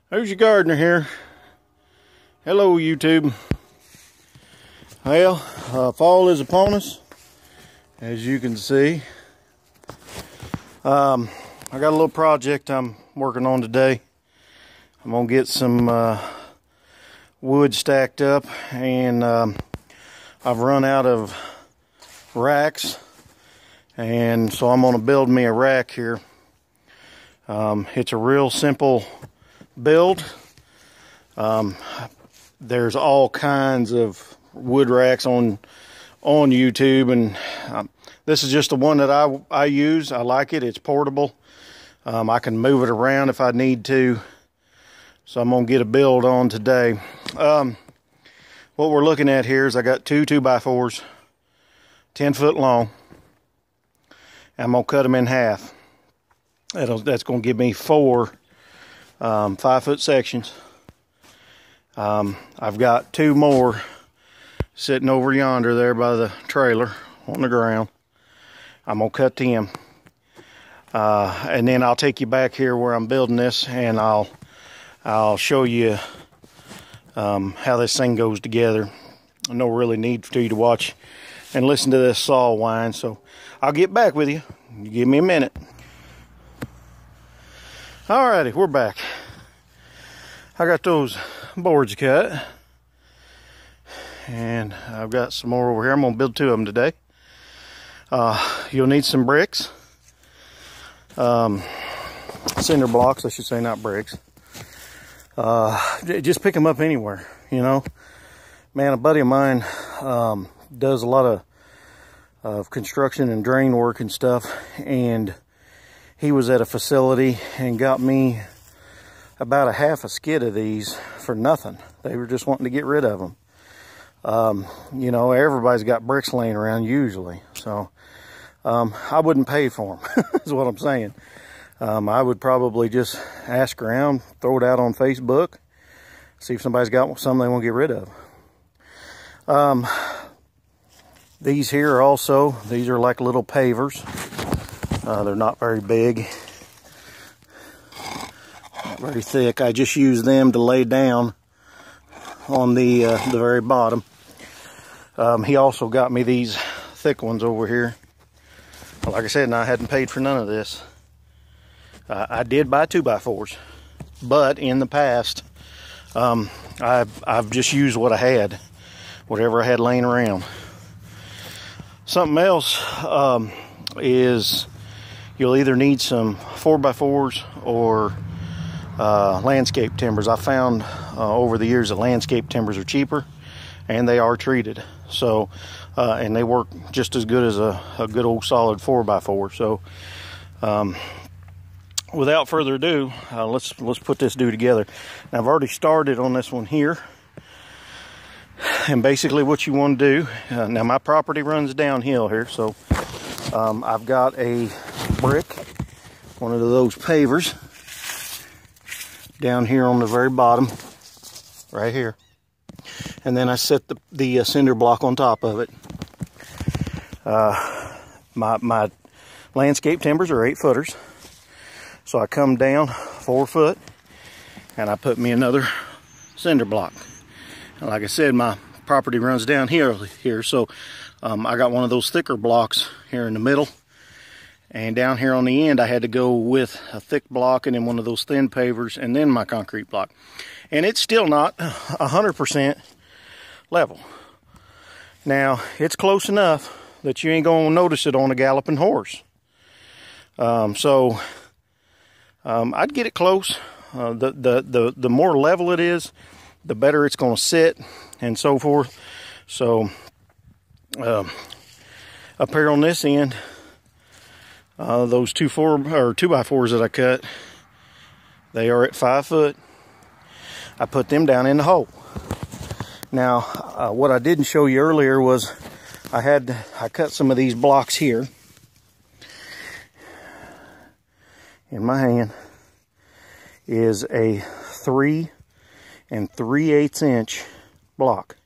Who's your gardener here? Hello, YouTube. Well, fall is upon us, as you can see. I got a little project I'm working on today. I'm gonna get some wood stacked up, and I've run out of racks, and so I'm gonna build me a rack here. It's a real simple build. There's all kinds of wood racks on YouTube, and this is just the one that I use. I like it. It's portable. I can move it around if I need to. So I'm gonna get a build on today. What we're looking at here is I got two 2x4s, 10 foot long. I'm gonna cut them in half. That's gonna give me four 5 foot sections. I've got two more sitting over yonder there by the trailer on the ground. I'm gonna cut them, and then I'll take you back here where I'm building this, and I'll show you how this thing goes together. No really need for you to watch and listen to this saw whine, so I'll get back with you. Give me a minute. Alrighty, we're back. I got those boards cut, and I've got some more over here. I'm gonna build two of them today. You'll need some bricks, cinder blocks, I should say, not bricks. Just pick them up anywhere, you know. Man, a buddy of mine does a lot of construction and drain work and stuff, and he was at a facility and got me about a half a skid of these for nothing. They were just wanting to get rid of them. You know, everybody's got bricks laying around usually, so I wouldn't pay for them, is what I'm saying. I would probably just ask around, throw it out on Facebook, see if somebody's got something they want to get rid of. These here are also, these are like little pavers. They're not very big, not very thick. I just use them to lay down on the very bottom. He also got me these thick ones over here. Like I said, and I hadn't paid for none of this. I did buy 2x4s, but in the past, I've just used what I had, whatever I had laying around. Something else is you'll either need some 4x4s or landscape timbers. I found over the years that landscape timbers are cheaper and they are treated. So, and they work just as good as a good old solid 4x4. So, without further ado, let's put this together. Now, I've already started on this one here. And basically what you want to do, now my property runs downhill here, so I've got a brick, one of those pavers, down here on the very bottom, right here. And then I set the cinder block on top of it. My landscape timbers are 8 footers. So I come down 4 foot and I put me another cinder block. And like I said, my property runs down here, so I got one of those thicker blocks here in the middle. And down here on the end, I had to go with a thick block and then one of those thin pavers and then my concrete block. And it's still not 100% level. Now, it's close enough that you ain't gonna notice it on a galloping horse. I'd get it close. The more level it is, the better it's going to sit, and so forth. So, up here on this end, those 2x4s that I cut, they are at 5 foot. I put them down in the hole. Now, what I didn't show you earlier was I cut some of these blocks here in my hand. Is a 3 3/8 inch block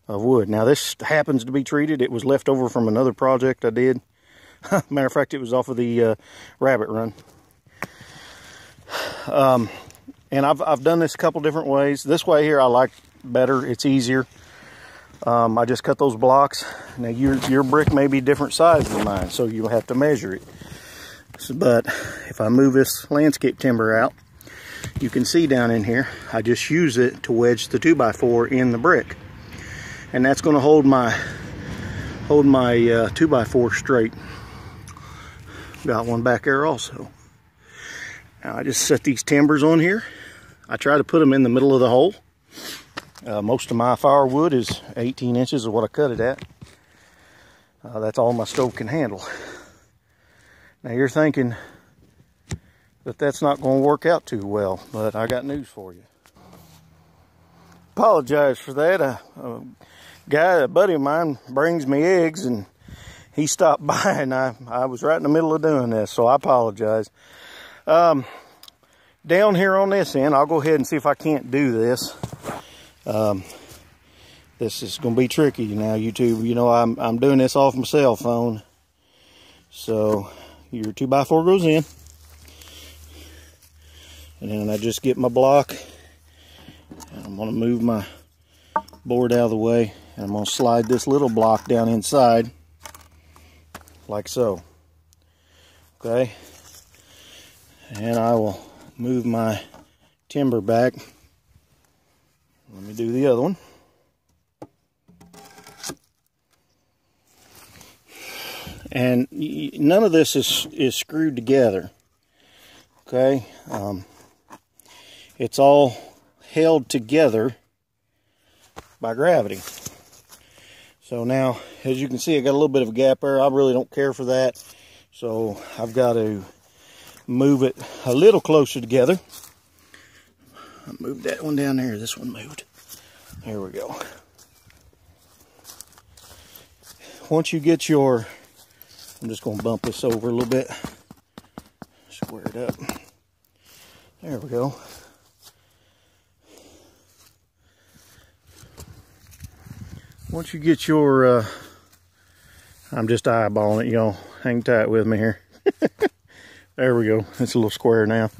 of wood. Now this happens to be treated. It was left over from another project I did. Matter of fact, it was off of the rabbit run. And I've done this a couple different ways. This way here I like better. It's easier. I just cut those blocks. Now your brick may be different size than mine, so you'll have to measure it. But if I move this landscape timber out, you can see down in here, I just use it to wedge the 2x4 in the brick. And that's going to hold my 2x4 straight. Got one back there also. Now I just set these timbers on here. I try to put them in the middle of the hole. Most of my firewood is 18 inches of what I cut it at. That's all my stove can handle. Now you're thinking that that's not going to work out too well, but I got news for you. Apologize for that. A buddy of mine brings me eggs, and he stopped by, and I was right in the middle of doing this, so I apologize. Down here on this end, I'll go ahead and see if I can't do this. This is going to be tricky now, YouTube. You know, I'm doing this off my cell phone. So your 2x4 goes in, and then I just get my block, and I'm going to move my board out of the way, and I'm going to slide this little block down inside like so. Okay, and I will move my timber back. Let me do the other one. And none of this is screwed together. Okay, it's all held together by gravity. So now, as you can see, I got a little bit of a gap there. I really don't care for that, so I've got to move it a little closer together. I moved that one down there. This one moved. There we go. Once you get your, I'm just going to bump this over a little bit, square it up. There we go. Once you get your, I'm just eyeballing it, y'all. Hang tight with me here. There we go. It's a little square now.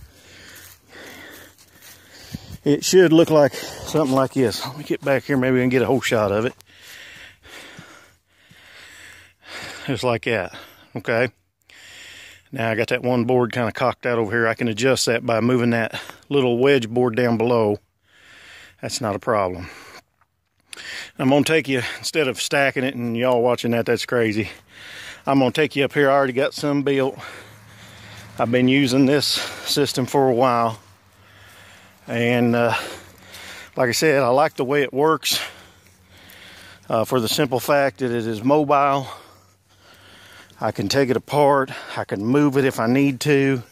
It should look like something like this. Let me get back here. Maybe we can get a whole shot of it. Just like that. Okay. Now I got that one board kind of cocked out over here. I can adjust that by moving that little wedge board down below. That's not a problem. I'm going to take you, instead of stacking it and y'all watching that, that's crazy. I'm going to take you up here. I already got some built. I've been using this system for a while. And like I said, I like the way it works for the simple fact that it is mobile. I can take it apart. I can move it if I need to.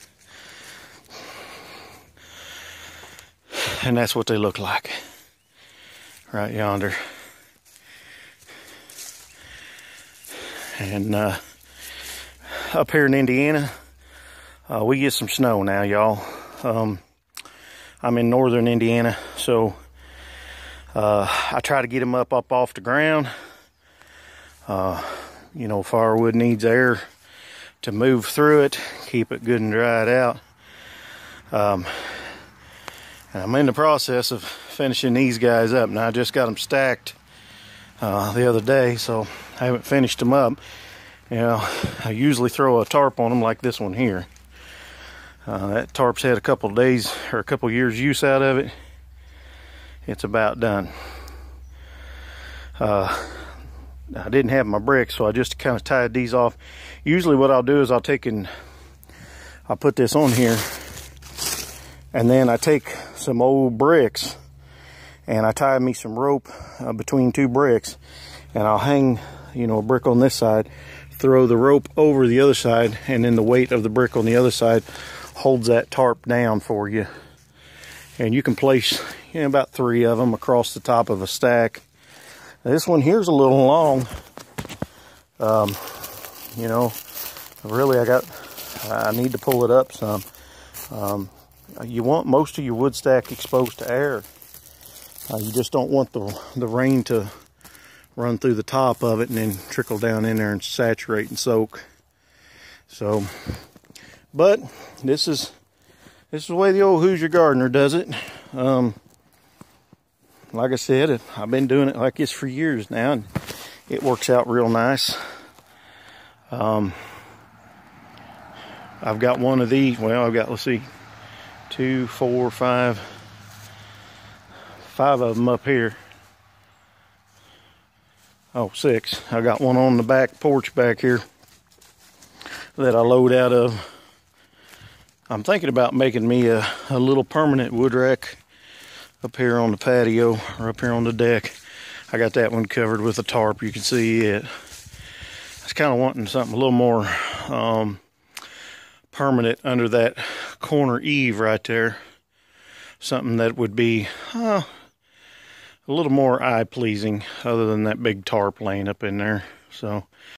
And that's what they look like right yonder. And up here in Indiana, we get some snow now, y'all. I'm in northern Indiana, so I try to get them up off the ground. You know, firewood needs air to move through it, keep it good and dried out. And I'm in the process of finishing these guys up. Now I just got them stacked the other day, so I haven't finished them up. You know, I usually throw a tarp on them like this one here. That tarp's had a couple days or a couple years use out of it. It's about done. I didn't have my bricks, so I just kind of tied these off. Usually what I'll do is I'll put this on here, and then I take some old bricks and I tie me some rope between two bricks, and I'll hang, you know, a brick on this side, throw the rope over the other side, and then the weight of the brick on the other side holds that tarp down for you. And you can place, you know, about 3 of them across the top of a stack. Now, this one here's a little long. You know, really I need to pull it up some. You want most of your wood stack exposed to air. You just don't want the rain to run through the top of it and then trickle down in there and saturate and soak. So, but this is This is the way the old Hoosier gardener does it. Like I said, I've been doing it like this for years now, and it works out real nice. I've got one of these. Well, I've got, let's see, 2, 4, 5 of them up here. Oh, 6. I got one on the back porch back here that I load out of. I'm thinking about making me a little permanent wood rack up here on the patio, or up here on the deck. I got that one covered with a tarp. You can see it. I was kind of wanting something a little more permanent under that corner eave right there. Something that would be a little more eye-pleasing, other than that big tarp laying up in there. So